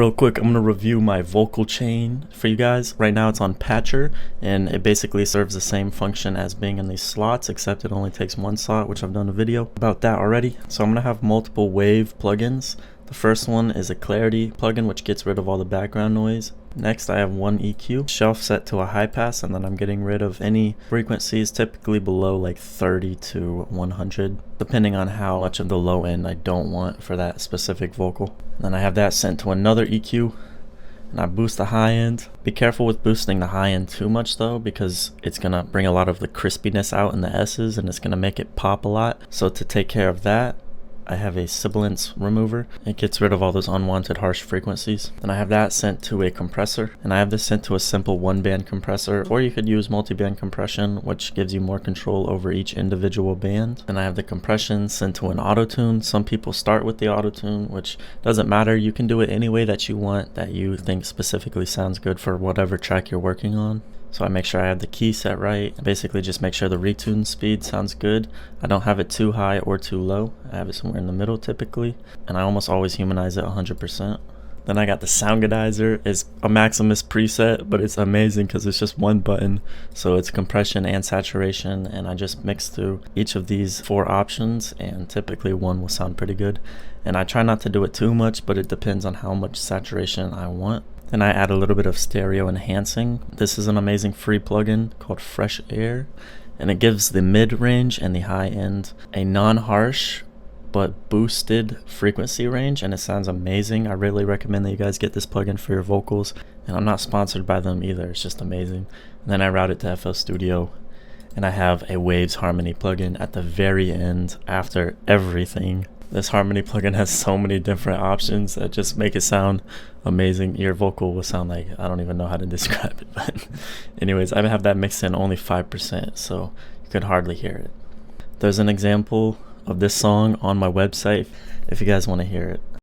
Real quick, I'm going to review my vocal chain for you guys. Right now it's on Patcher, and it basically serves the same function as being in these slots, except it only takes one slot, which I've done a video about that already. So I'm going to have multiple wave plugins. The first one is a clarity plugin, which gets rid of all the background noise. Next, I have one EQ shelf set to a high pass, and then I'm getting rid of any frequencies typically below like 30 to 100, depending on how much of the low end I don't want for that specific vocal. Then I have that sent to another EQ, and I boost the high end. Be careful with boosting the high end too much though, because it's gonna bring a lot of the crispiness out in the S's, and it's gonna make it pop a lot. So to take care of that, I have a sibilance remover. It gets rid of all those unwanted harsh frequencies. And I have that sent to a compressor, and I have this sent to a simple one-band compressor, or you could use multi-band compression, which gives you more control over each individual band. And I have the compression sent to an auto-tune. Some people start with the auto-tune, which doesn't matter. You can do it any way that you want, that you think specifically sounds good for whatever track you're working on. So I make sure I have the key set right. Basically just make sure the retune speed sounds good. I don't have it too high or too low. I have it somewhere in the middle typically. And I almost always humanize it 100%. Then I got the Soundgoodizer. It's a Maximus preset, but it's amazing because it's just one button. So it's compression and saturation, and I just mix through each of these 4 options, and typically one will sound pretty good. And I try not to do it too much, but it depends on how much saturation I want. Then I add a little bit of stereo enhancing. This is an amazing free plugin called Fresh Air, and it gives the mid-range and the high-end a non-harsh but boosted frequency range, and it sounds amazing. I really recommend that you guys get this plugin for your vocals, and I'm not sponsored by them either. It's just amazing. And then I route it to FL Studio, and I have a Waves Harmony plugin at the very end after everything. This Harmony plugin has so many different options that just make it sound amazing. Your vocal will sound like, I don't even know how to describe it, but anyways, I have that mixed in only 5%, so you could hardly hear it. There's an example of this song on my website if you guys want to hear it.